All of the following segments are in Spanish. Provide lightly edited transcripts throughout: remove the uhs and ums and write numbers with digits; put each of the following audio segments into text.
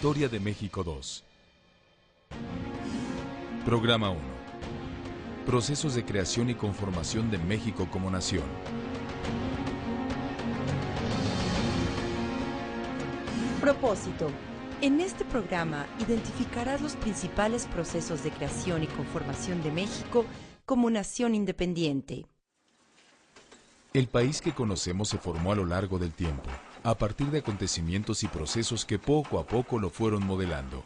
Historia de México 2. Programa 1. Procesos de creación y conformación de México como nación. Propósito. En este programa identificarás los principales procesos de creación y conformación de México como nación independiente. El país que conocemos se formó a lo largo del tiempo, a partir de acontecimientos y procesos que poco a poco lo fueron modelando.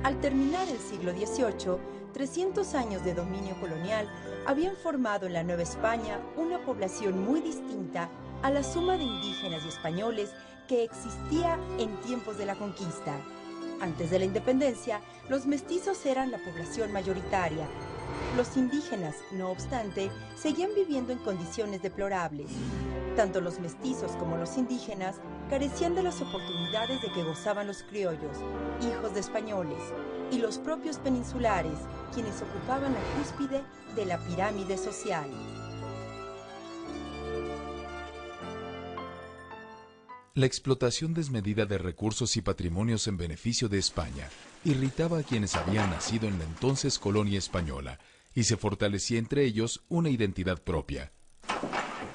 Al terminar el siglo XVIII, 300 años de dominio colonial habían formado en la Nueva España una población muy distinta a la suma de indígenas y españoles que existía en tiempos de la conquista. Antes de la independencia, los mestizos eran la población mayoritaria. Los indígenas, no obstante, seguían viviendo en condiciones deplorables. Tanto los mestizos como los indígenas carecían de las oportunidades de que gozaban los criollos, hijos de españoles, y los propios peninsulares, quienes ocupaban la cúspide de la pirámide social. La explotación desmedida de recursos y patrimonios en beneficio de España irritaba a quienes habían nacido en la entonces colonia española y se fortalecía entre ellos una identidad propia.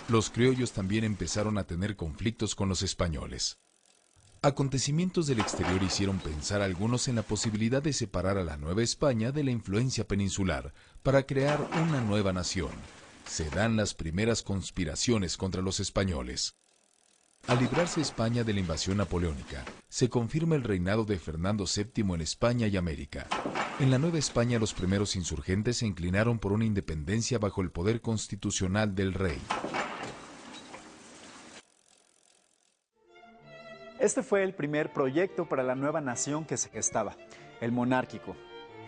Los criollos también empezaron a tener conflictos con los españoles. Acontecimientos del exterior hicieron pensar a algunos en la posibilidad de separar a la Nueva España de la influencia peninsular para crear una nueva nación. Se dan las primeras conspiraciones contra los españoles. Al librarse España de la invasión napoleónica, se confirma el reinado de Fernando VII en España y América. En la Nueva España, los primeros insurgentes se inclinaron por una independencia bajo el poder constitucional del rey. Este fue el primer proyecto para la nueva nación que se gestaba, el monárquico.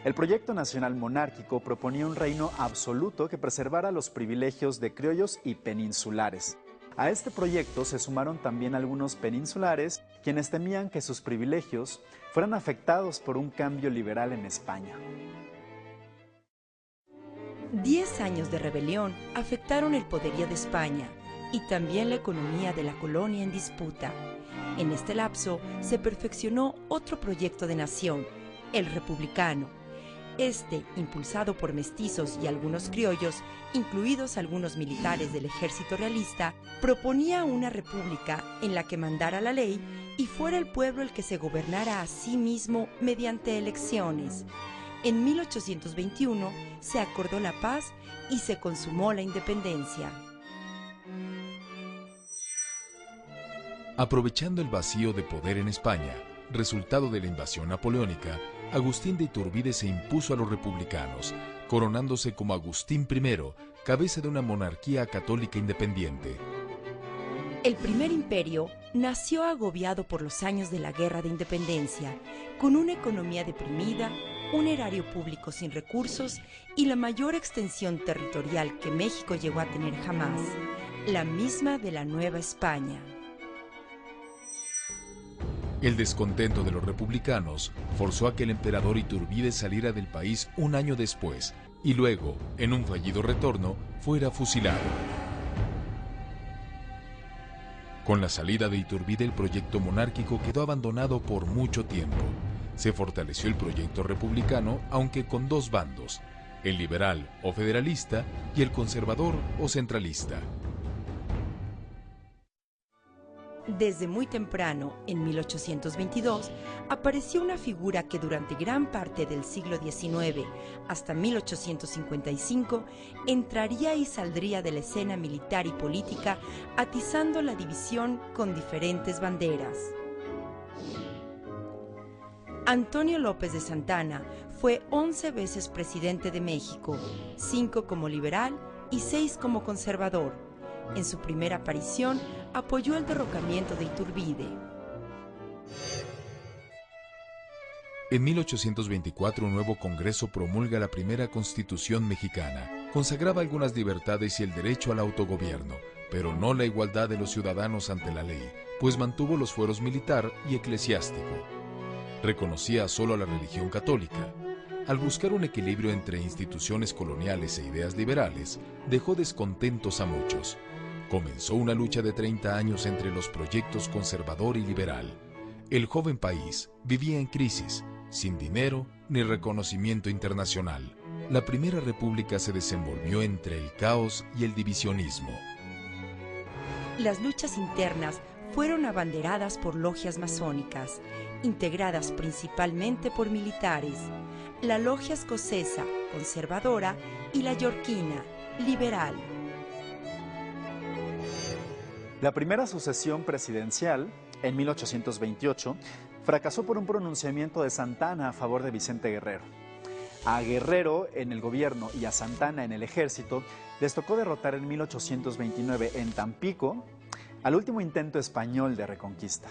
El proyecto nacional monárquico proponía un reino absoluto que preservara los privilegios de criollos y peninsulares. A este proyecto se sumaron también algunos peninsulares, quienes temían que sus privilegios fueran afectados por un cambio liberal en España. 10 años de rebelión afectaron el poderío de España y también la economía de la colonia en disputa. En este lapso se perfeccionó otro proyecto de nación, el republicano. Este, impulsado por mestizos y algunos criollos, incluidos algunos militares del ejército realista, proponía una república en la que mandara la ley y fuera el pueblo el que se gobernara a sí mismo mediante elecciones. En 1821 se acordó la paz y se consumó la independencia. Aprovechando el vacío de poder en España, resultado de la invasión napoleónica, Agustín de Iturbide se impuso a los republicanos, coronándose como Agustín I, cabeza de una monarquía católica independiente. El primer imperio nació agobiado por los años de la Guerra de Independencia, con una economía deprimida, un erario público sin recursos y la mayor extensión territorial que México llegó a tener jamás, la misma de la Nueva España. El descontento de los republicanos forzó a que el emperador Iturbide saliera del país un año después y luego, en un fallido retorno, fuera fusilado. Con la salida de Iturbide, el proyecto monárquico quedó abandonado por mucho tiempo. Se fortaleció el proyecto republicano, aunque con dos bandos, el liberal o federalista y el conservador o centralista. Desde muy temprano, en 1822, apareció una figura que durante gran parte del siglo XIX, hasta 1855, entraría y saldría de la escena militar y política, atizando la división con diferentes banderas. Antonio López de Santana fue 11 veces presidente de México, 5 como liberal y 6 como conservador. En su primera aparición, apoyó el derrocamiento de Iturbide. En 1824, un nuevo Congreso promulga la primera Constitución mexicana. Consagraba algunas libertades y el derecho al autogobierno, pero no la igualdad de los ciudadanos ante la ley, pues mantuvo los fueros militar y eclesiástico. Reconocía solo a la religión católica. Al buscar un equilibrio entre instituciones coloniales e ideas liberales, dejó descontentos a muchos. Comenzó una lucha de 30 años entre los proyectos conservador y liberal. El joven país vivía en crisis, sin dinero ni reconocimiento internacional. La Primera República se desenvolvió entre el caos y el divisionismo. Las luchas internas fueron abanderadas por logias masónicas, integradas principalmente por militares, la logia escocesa, conservadora, y la yorquina, liberal. La primera sucesión presidencial, en 1828, fracasó por un pronunciamiento de Santa Anna a favor de Vicente Guerrero. A Guerrero en el gobierno y a Santa Anna en el ejército les tocó derrotar en 1829 en Tampico al último intento español de reconquista.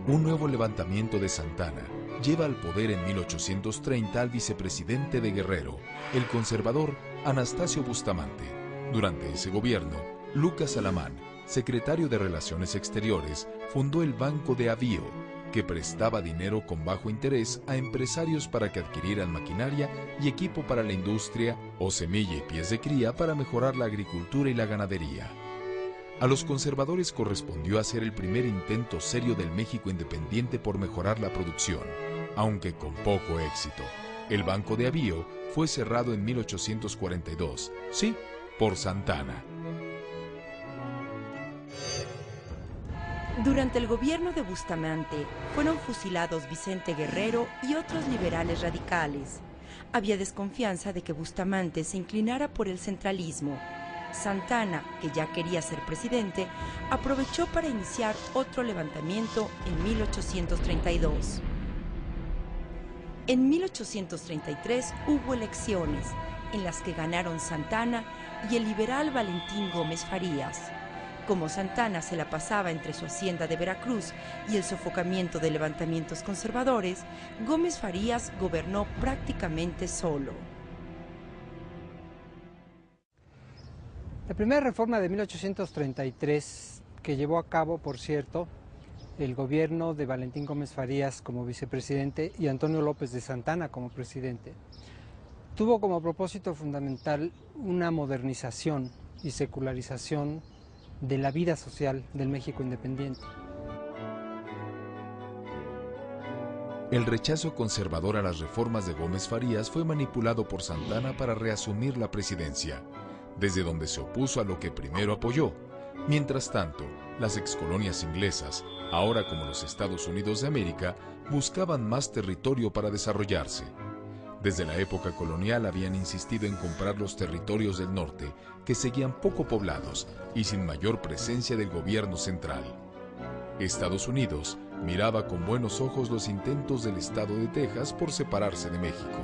Un nuevo levantamiento de Santa Anna lleva al poder en 1830 al vicepresidente de Guerrero, el conservador Anastasio Bustamante. Durante ese gobierno, Lucas Alamán, secretario de Relaciones Exteriores, fundó el Banco de Avío, que prestaba dinero con bajo interés a empresarios para que adquirieran maquinaria y equipo para la industria o semilla y pies de cría para mejorar la agricultura y la ganadería. A los conservadores correspondió hacer el primer intento serio del México independiente por mejorar la producción, aunque con poco éxito. El Banco de Avío fue cerrado en 1842, sí, por Santa Anna. Durante el gobierno de Bustamante fueron fusilados Vicente Guerrero y otros liberales radicales. Había desconfianza de que Bustamante se inclinara por el centralismo. Santa Anna, que ya quería ser presidente, aprovechó para iniciar otro levantamiento en 1832. En 1833 hubo elecciones, en las que ganaron Santa Anna y el liberal Valentín Gómez Farías. Como Santa Anna se la pasaba entre su hacienda de Veracruz y el sofocamiento de levantamientos conservadores, Gómez Farías gobernó prácticamente solo. La primera reforma de 1833, que llevó a cabo, por cierto, el gobierno de Valentín Gómez Farías como vicepresidente y Antonio López de Santa Anna como presidente, tuvo como propósito fundamental una modernización y secularización de la vida social del México independiente. El rechazo conservador a las reformas de Gómez Farías fue manipulado por Santa Anna para reasumir la presidencia, desde donde se opuso a lo que primero apoyó. Mientras tanto, las excolonias inglesas, ahora como los Estados Unidos de América, buscaban más territorio para desarrollarse. Desde la época colonial habían insistido en comprar los territorios del norte, que seguían poco poblados y sin mayor presencia del gobierno central. Estados Unidos miraba con buenos ojos los intentos del estado de Texas por separarse de México.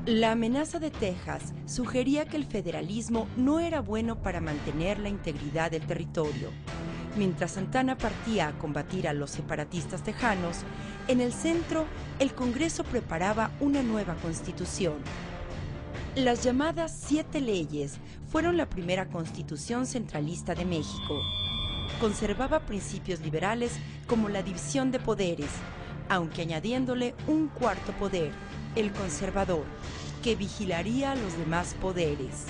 La amenaza de Texas sugería que el federalismo no era bueno para mantener la integridad del territorio. Mientras Santa Anna partía a combatir a los separatistas tejanos, en el centro, el Congreso preparaba una nueva constitución. Las llamadas 7 leyes fueron la primera constitución centralista de México. Conservaba principios liberales como la división de poderes, aunque añadiéndole un cuarto poder, el conservador, que vigilaría los demás poderes.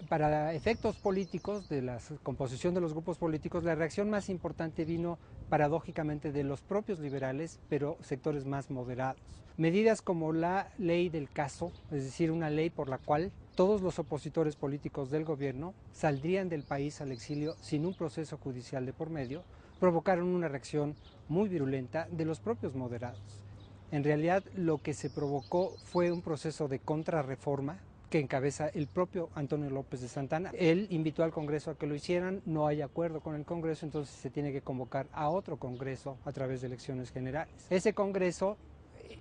Para efectos políticos de la composición de los grupos políticos, la reacción más importante vino paradójicamente de los propios liberales, pero sectores más moderados. Medidas como la ley del caso, es decir, una ley por la cual todos los opositores políticos del gobierno saldrían del país al exilio sin un proceso judicial de por medio, provocaron una reacción muy virulenta de los propios moderados. En realidad, lo que se provocó fue un proceso de contrarreforma que encabeza el propio Antonio López de Santa Anna. Él invitó al Congreso a que lo hicieran, no hay acuerdo con el Congreso, entonces se tiene que convocar a otro Congreso a través de elecciones generales. Ese Congreso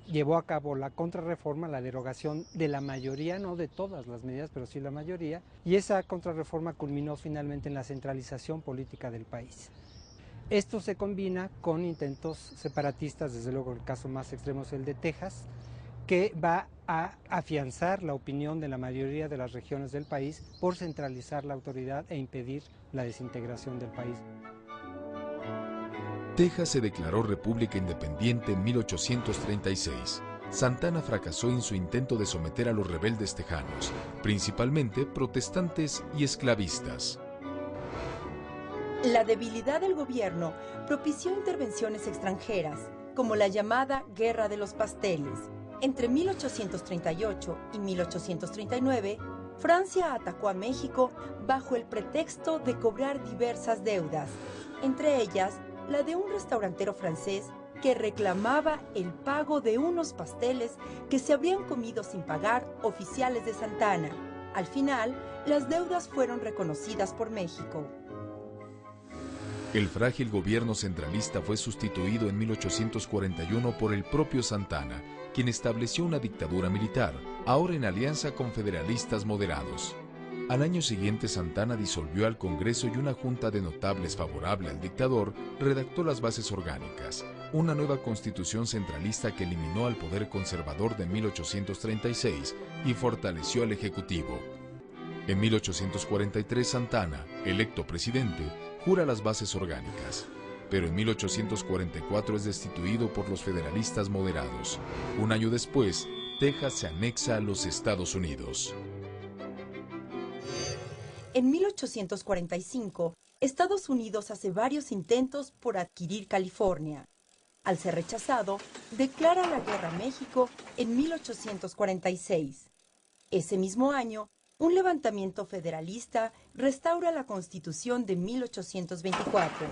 llevó a cabo la contrarreforma, la derogación de la mayoría, no de todas las medidas, pero sí la mayoría, y esa contrarreforma culminó finalmente en la centralización política del país. Esto se combina con intentos separatistas, desde luego el caso más extremo es el de Texas, que va a afianzar la opinión de la mayoría de las regiones del país por centralizar la autoridad e impedir la desintegración del país. Texas se declaró república independiente en 1836. Santa Anna fracasó en su intento de someter a los rebeldes tejanos, principalmente protestantes y esclavistas. La debilidad del gobierno propició intervenciones extranjeras, como la llamada Guerra de los Pasteles. Entre 1838 y 1839, Francia atacó a México bajo el pretexto de cobrar diversas deudas, entre ellas la de un restaurantero francés que reclamaba el pago de unos pasteles que se habrían comido sin pagar oficiales de Santa Anna. Al final, las deudas fueron reconocidas por México. El frágil gobierno centralista fue sustituido en 1841 por el propio Santa Anna, quien estableció una dictadura militar, ahora en alianza con federalistas moderados. Al año siguiente, Santa Anna disolvió al Congreso y una junta de notables favorable al dictador redactó las bases orgánicas, una nueva constitución centralista que eliminó al poder conservador de 1836 y fortaleció al Ejecutivo. En 1843, Santa Anna, electo presidente, jura las bases orgánicas, pero en 1844 es destituido por los federalistas moderados. Un año después, Texas se anexa a los Estados Unidos. En 1845, Estados Unidos hace varios intentos por adquirir California. Al ser rechazado, declara la guerra a México en 1846. Ese mismo año, un levantamiento federalista restaura la Constitución de 1824.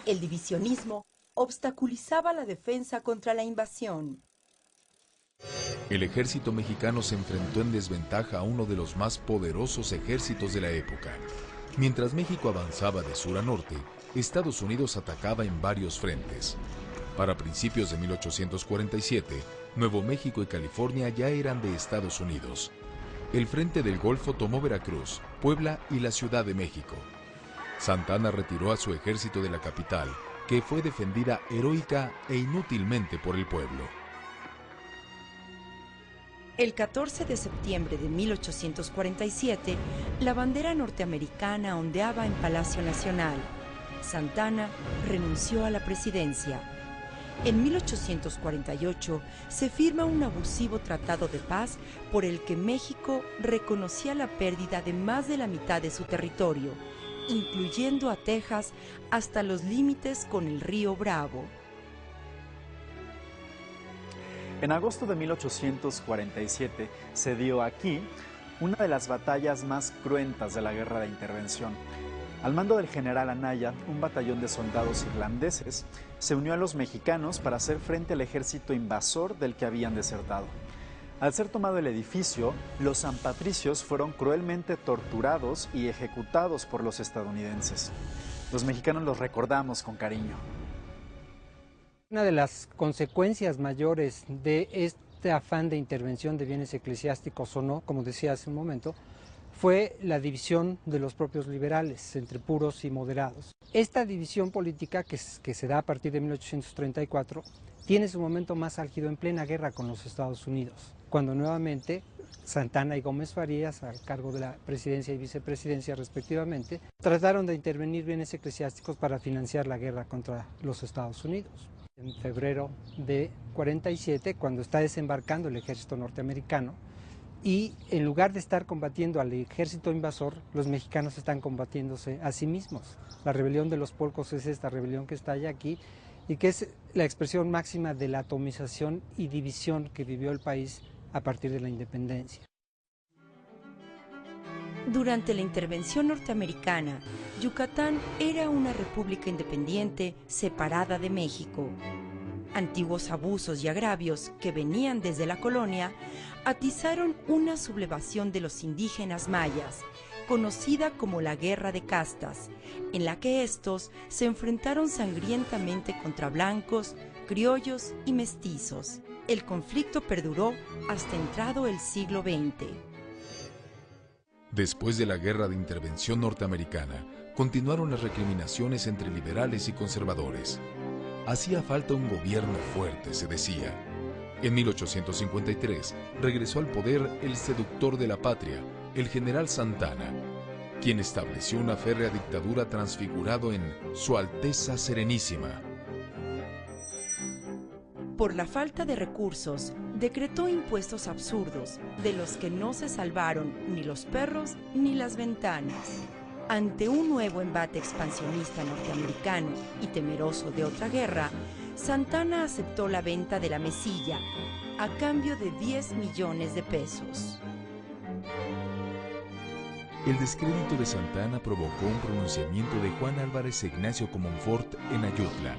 El divisionismo obstaculizaba la defensa contra la invasión. El ejército mexicano se enfrentó en desventaja a uno de los más poderosos ejércitos de la época. Mientras México avanzaba de sur a norte, Estados Unidos atacaba en varios frentes. Para principios de 1847, Nuevo México y California ya eran de Estados Unidos. El Frente del Golfo tomó Veracruz, Puebla y la Ciudad de México. Santa Anna retiró a su ejército de la capital, que fue defendida heroica e inútilmente por el pueblo. El 14 de septiembre de 1847, la bandera norteamericana ondeaba en Palacio Nacional. Santa Anna renunció a la presidencia. En 1848 se firma un abusivo tratado de paz por el que México reconocía la pérdida de más de la mitad de su territorio, incluyendo a Texas hasta los límites con el río Bravo. En agosto de 1847 se dio aquí una de las batallas más cruentas de la Guerra de Intervención. Al mando del general Anaya, un batallón de soldados irlandeses se unió a los mexicanos para hacer frente al ejército invasor del que habían desertado. Al ser tomado el edificio, los sanpatricios fueron cruelmente torturados y ejecutados por los estadounidenses. Los mexicanos los recordamos con cariño. Una de las consecuencias mayores de este afán de intervención de bienes eclesiásticos o no, como decía hace un momento, fue la división de los propios liberales entre puros y moderados. Esta división política que se da a partir de 1834 tiene su momento más álgido en plena guerra con los Estados Unidos, cuando nuevamente Santa Anna y Gómez Farías, al cargo de la presidencia y vicepresidencia respectivamente, trataron de intervenir bienes eclesiásticos para financiar la guerra contra los Estados Unidos. En febrero de 47, cuando está desembarcando el ejército norteamericano, y en lugar de estar combatiendo al ejército invasor, los mexicanos están combatiéndose a sí mismos. La rebelión de los polcos es esta rebelión que está allá aquí y que es la expresión máxima de la atomización y división que vivió el país a partir de la independencia. Durante la intervención norteamericana, Yucatán era una república independiente separada de México. Antiguos abusos y agravios que venían desde la colonia atizaron una sublevación de los indígenas mayas, conocida como la Guerra de Castas, en la que estos se enfrentaron sangrientamente contra blancos, criollos y mestizos. El conflicto perduró hasta entrado el siglo XX. Después de la Guerra de Intervención norteamericana, continuaron las recriminaciones entre liberales y conservadores. Hacía falta un gobierno fuerte, se decía. En 1853 regresó al poder el seductor de la patria, el general Santa Anna, quien estableció una férrea dictadura transfigurado en Su Alteza Serenísima. Por la falta de recursos, decretó impuestos absurdos de los que no se salvaron ni los perros ni las ventanas. Ante un nuevo embate expansionista norteamericano y temeroso de otra guerra, Santana aceptó la venta de la Mesilla a cambio de 10 millones de pesos. El descrédito de Santana provocó un pronunciamiento de Juan Álvarez e Ignacio Comonfort en Ayutla,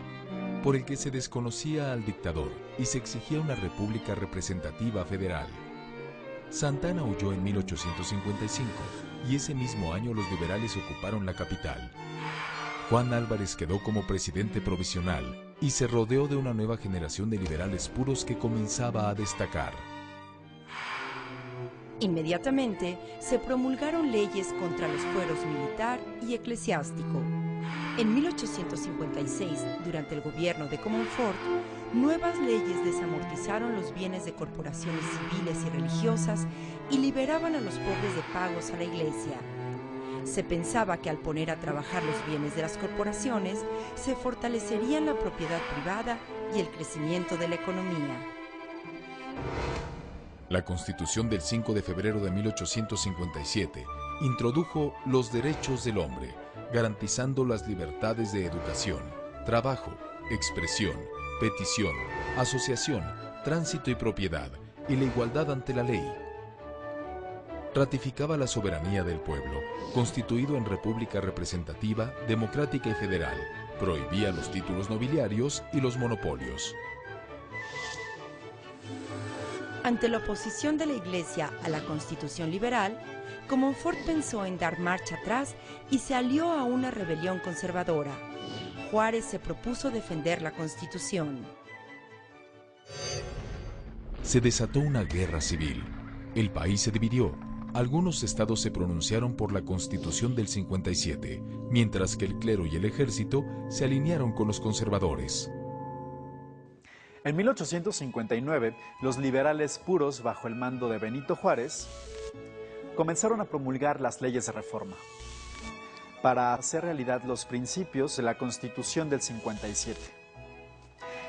por el que se desconocía al dictador y se exigía una república representativa federal. Santana huyó en 1855 y ese mismo año los liberales ocuparon la capital. Juan Álvarez quedó como presidente provisional y se rodeó de una nueva generación de liberales puros que comenzaba a destacar. Inmediatamente se promulgaron leyes contra los fueros militar y eclesiástico. En 1856, durante el gobierno de Comonfort, nuevas leyes desamortizaron los bienes de corporaciones civiles y religiosas y liberaban a los pobres de pagos a la iglesia. Se pensaba que al poner a trabajar los bienes de las corporaciones, se fortalecerían la propiedad privada y el crecimiento de la economía. La Constitución del 5 de febrero de 1857 introdujo los derechos del hombre, garantizando las libertades de educación, trabajo, expresión, petición, asociación, tránsito y propiedad, y la igualdad ante la ley. Ratificaba la soberanía del pueblo, constituido en república representativa, democrática y federal. Prohibía los títulos nobiliarios y los monopolios. Ante la oposición de la Iglesia a la Constitución liberal, Comonfort pensó en dar marcha atrás y se alió a una rebelión conservadora. Juárez se propuso defender la Constitución. Se desató una guerra civil. El país se dividió. Algunos estados se pronunciaron por la Constitución del 57, mientras que el clero y el ejército se alinearon con los conservadores. En 1859, los liberales puros, bajo el mando de Benito Juárez, comenzaron a promulgar las leyes de reforma para hacer realidad los principios de la Constitución del 57.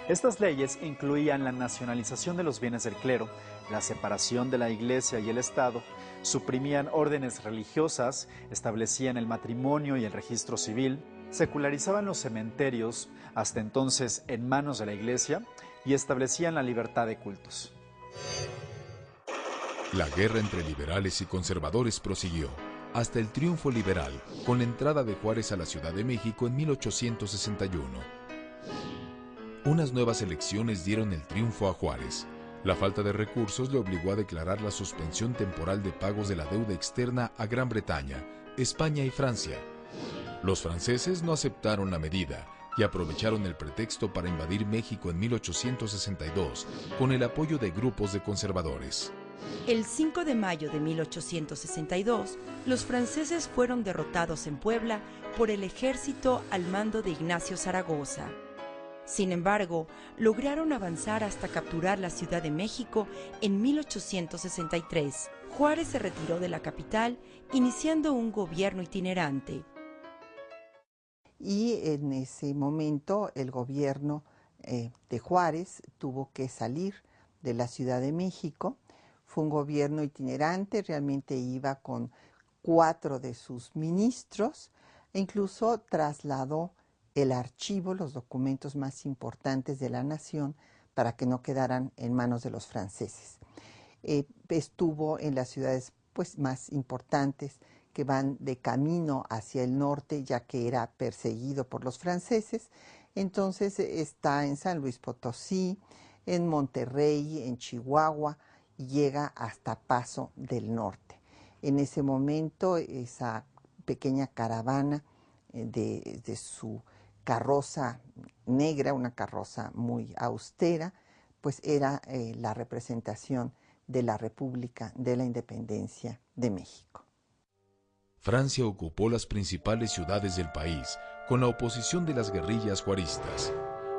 Estas leyes incluían la nacionalización de los bienes del clero, la separación de la Iglesia y el Estado, suprimían órdenes religiosas, establecían el matrimonio y el registro civil, secularizaban los cementerios, hasta entonces en manos de la Iglesia, y establecían la libertad de cultos. La guerra entre liberales y conservadores prosiguió hasta el triunfo liberal con la entrada de Juárez a la Ciudad de México en 1861. Unas nuevas elecciones dieron el triunfo a Juárez. La falta de recursos le obligó a declarar la suspensión temporal de pagos de la deuda externa a Gran Bretaña, España y Francia. Los franceses no aceptaron la medida y aprovecharon el pretexto para invadir México en 1862 con el apoyo de grupos de conservadores. El 5 de mayo de 1862, los franceses fueron derrotados en Puebla por el ejército al mando de Ignacio Zaragoza. Sin embargo, lograron avanzar hasta capturar la Ciudad de México en 1863. Juárez se retiró de la capital, iniciando un gobierno itinerante. Y en ese momento el gobierno de Juárez tuvo que salir de la Ciudad de México. Fue un gobierno itinerante, realmente iba con 4 de sus ministros e incluso trasladó el archivo, los documentos más importantes de la nación, para que no quedaran en manos de los franceses. Estuvo en las ciudades más importantes que van de camino hacia el norte, ya que era perseguido por los franceses. Entonces está en San Luis Potosí, en Monterrey, en Chihuahua, y llega hasta Paso del Norte. En ese momento, esa pequeña caravana de su carroza negra, una carroza muy austera, pues era la representación de la República de la Independencia de México. Francia ocupó las principales ciudades del país con la oposición de las guerrillas juaristas.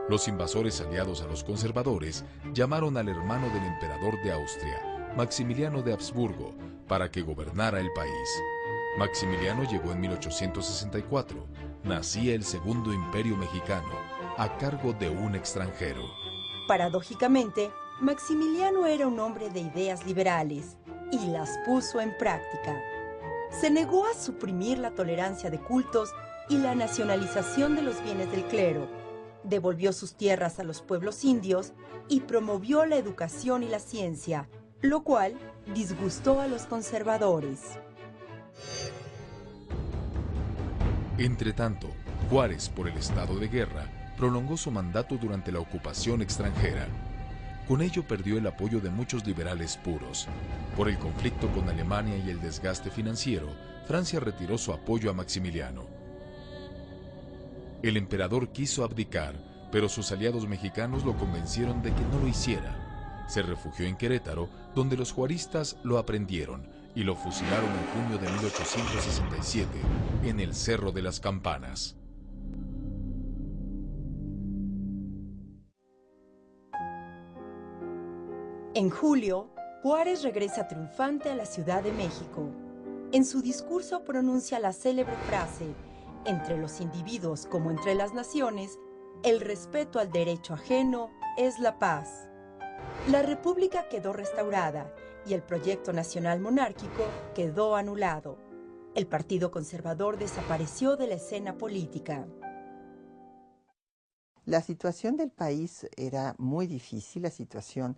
Los invasores aliados a los conservadores llamaron al hermano del emperador de Austria, Maximiliano de Habsburgo, para que gobernara el país. Maximiliano llegó en 1864. Nacía el Segundo Imperio Mexicano, a cargo de un extranjero. Paradójicamente, Maximiliano era un hombre de ideas liberales y las puso en práctica. Se negó a suprimir la tolerancia de cultos y la nacionalización de los bienes del clero. Devolvió sus tierras a los pueblos indios y promovió la educación y la ciencia, lo cual disgustó a los conservadores. Entretanto, Juárez, por el estado de guerra, prolongó su mandato durante la ocupación extranjera. Con ello perdió el apoyo de muchos liberales puros. Por el conflicto con Alemania y el desgaste financiero, Francia retiró su apoyo a Maximiliano. El emperador quiso abdicar, pero sus aliados mexicanos lo convencieron de que no lo hiciera. Se refugió en Querétaro, donde los juaristas lo aprendieron y lo fusilaron en junio de 1867 en el Cerro de las Campanas. En julio, Juárez regresa triunfante a la Ciudad de México. En su discurso pronuncia la célebre frase: entre los individuos como entre las naciones, el respeto al derecho ajeno es la paz. La República quedó restaurada y el proyecto nacional monárquico quedó anulado. El Partido Conservador desapareció de la escena política. La situación del país era muy difícil, la situación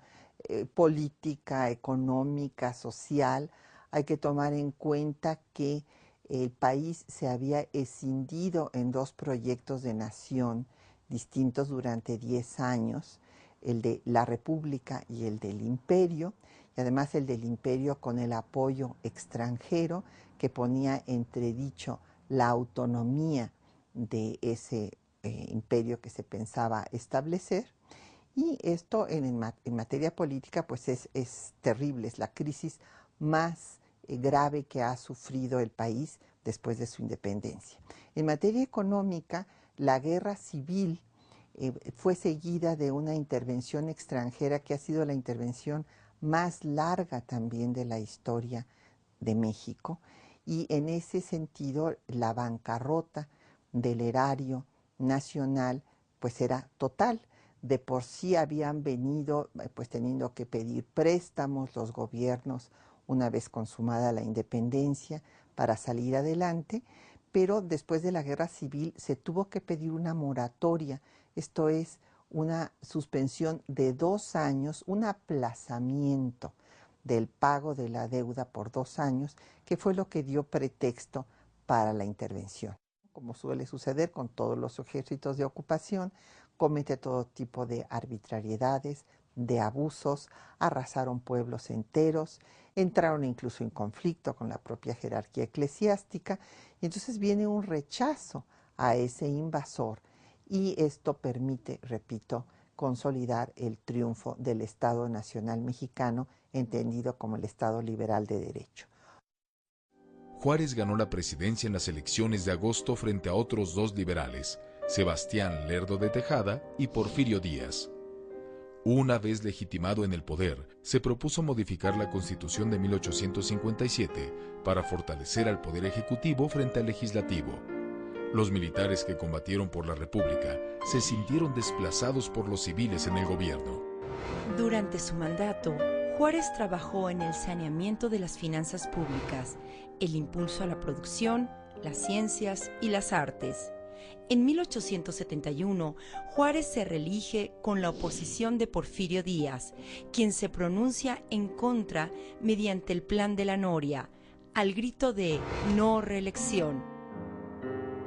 política, económica, social. Hay que tomar en cuenta que el país se había escindido en dos proyectos de nación distintos durante 10 años, el de la República y el del Imperio, y además el del Imperio con el apoyo extranjero que ponía entredicho la autonomía de ese imperio que se pensaba establecer. Y esto en materia política pues es terrible, es la crisis más grave que ha sufrido el país después de su independencia. En materia económica, la guerra civil fue seguida de una intervención extranjera que ha sido la intervención más larga también de la historia de México, y en ese sentido la bancarrota del erario nacional pues era total. De por sí habían venido pues teniendo que pedir préstamos los gobiernos una vez consumada la independencia para salir adelante, pero después de la guerra civil se tuvo que pedir una moratoria, esto es una suspensión de 2 años, un aplazamiento del pago de la deuda por 2 años, que fue lo que dio pretexto para la intervención. Como suele suceder con todos los ejércitos de ocupación, comete todo tipo de arbitrariedades, de abusos, arrasaron pueblos enteros, entraron incluso en conflicto con la propia jerarquía eclesiástica, y entonces viene un rechazo a ese invasor, y esto permite, repito, consolidar el triunfo del Estado Nacional Mexicano, entendido como el Estado liberal de derecho. Juárez ganó la presidencia en las elecciones de agosto frente a otros 2 liberales, Sebastián Lerdo de Tejada y Porfirio Díaz. Una vez legitimado en el poder, se propuso modificar la Constitución de 1857 para fortalecer al Poder Ejecutivo frente al Legislativo. Los militares que combatieron por la República se sintieron desplazados por los civiles en el gobierno. Durante su mandato, Juárez trabajó en el saneamiento de las finanzas públicas, el impulso a la producción, las ciencias y las artes. En 1871, Juárez se reelige con la oposición de Porfirio Díaz, quien se pronuncia en contra mediante el Plan de la Noria, al grito de no reelección.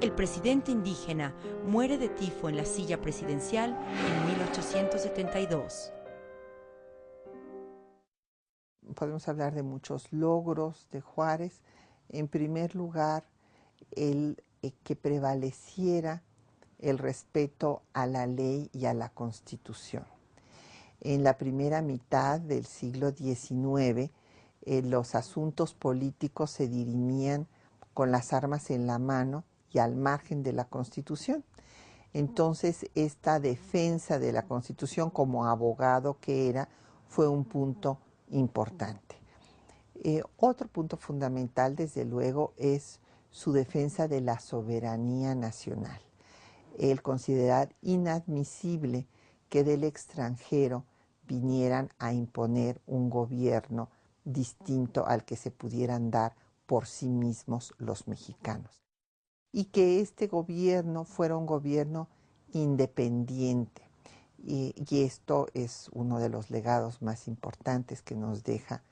El presidente indígena muere de tifo en la silla presidencial en 1872. Podemos hablar de muchos logros de Juárez. En primer lugar, el que prevaleciera el respeto a la ley y a la Constitución. En la primera mitad del siglo XIX, los asuntos políticos se dirimían con las armas en la mano y al margen de la Constitución. Entonces, esta defensa de la Constitución como abogado que era, fue un punto importante. Otro punto fundamental, desde luego, es su defensa de la soberanía nacional. El considerar inadmisible que del extranjero vinieran a imponer un gobierno distinto al que se pudieran dar por sí mismos los mexicanos. Y que este gobierno fuera un gobierno independiente. Y esto es uno de los legados más importantes que nos deja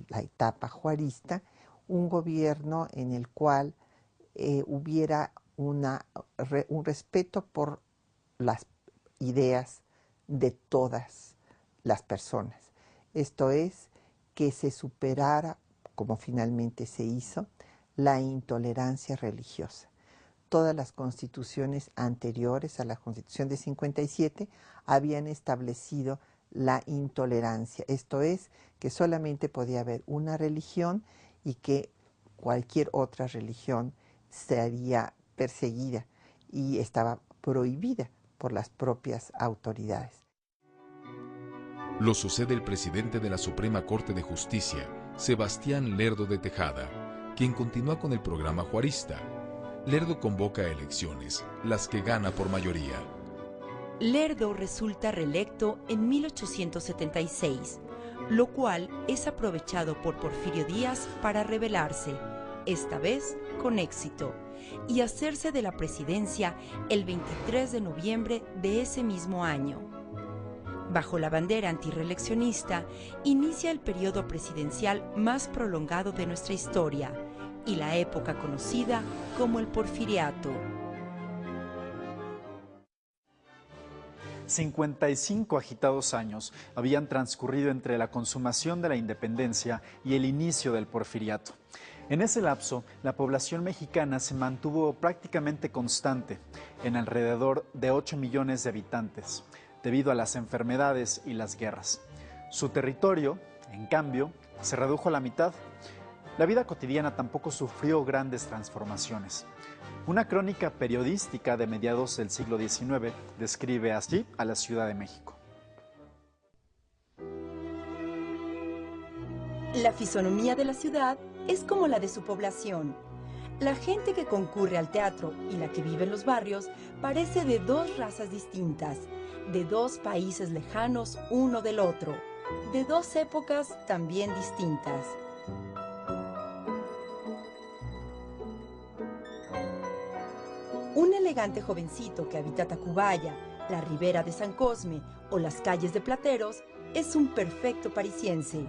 la etapa juarista, un gobierno en el cual hubiera un respeto por las ideas de todas las personas. Esto es, que se superara, como finalmente se hizo, la intolerancia religiosa. Todas las constituciones anteriores a la Constitución de 57 habían establecido la intolerancia. Esto es, que solamente podía haber una religión y que cualquier otra religión sería perseguida y estaba prohibida por las propias autoridades. Lo sucede el presidente de la Suprema Corte de Justicia, Sebastián Lerdo de Tejada, quien continúa con el programa juarista. Lerdo convoca a elecciones, las que gana por mayoría. Lerdo resulta reelecto en 1876, lo cual es aprovechado por Porfirio Díaz para rebelarse, esta vez con éxito, y hacerse de la presidencia el 23 de noviembre de ese mismo año. Bajo la bandera antirreeleccionista, inicia el periodo presidencial más prolongado de nuestra historia y la época conocida como el Porfiriato. 55 agitados años habían transcurrido entre la consumación de la independencia y el inicio del Porfiriato. En ese lapso, la población mexicana se mantuvo prácticamente constante, en alrededor de 8 millones de habitantes, debido a las enfermedades y las guerras. Su territorio, en cambio, se redujo a la mitad. La vida cotidiana tampoco sufrió grandes transformaciones. Una crónica periodística de mediados del siglo XIX describe así a la Ciudad de México. La fisonomía de la ciudad es como la de su población. La gente que concurre al teatro y la que vive en los barrios parece de dos razas distintas, de dos países lejanos uno del otro, de dos épocas también distintas. Un elegante jovencito que habita Tacubaya, la ribera de San Cosme o las calles de Plateros es un perfecto parisiense.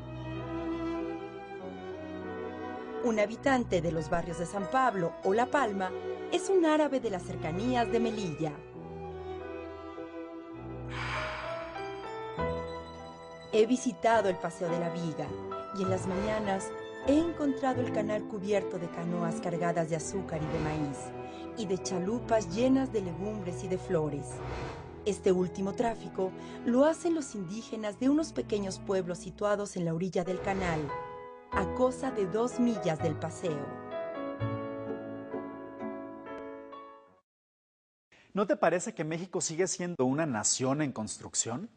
Un habitante de los barrios de San Pablo o La Palma es un árabe de las cercanías de Melilla. He visitado el Paseo de la Viga y en las mañanas he encontrado el canal cubierto de canoas cargadas de azúcar y de maíz y de chalupas llenas de legumbres y de flores. Este último tráfico lo hacen los indígenas de unos pequeños pueblos situados en la orilla del canal, a cosa de 2 millas del paseo. ¿No te parece que México sigue siendo una nación en construcción?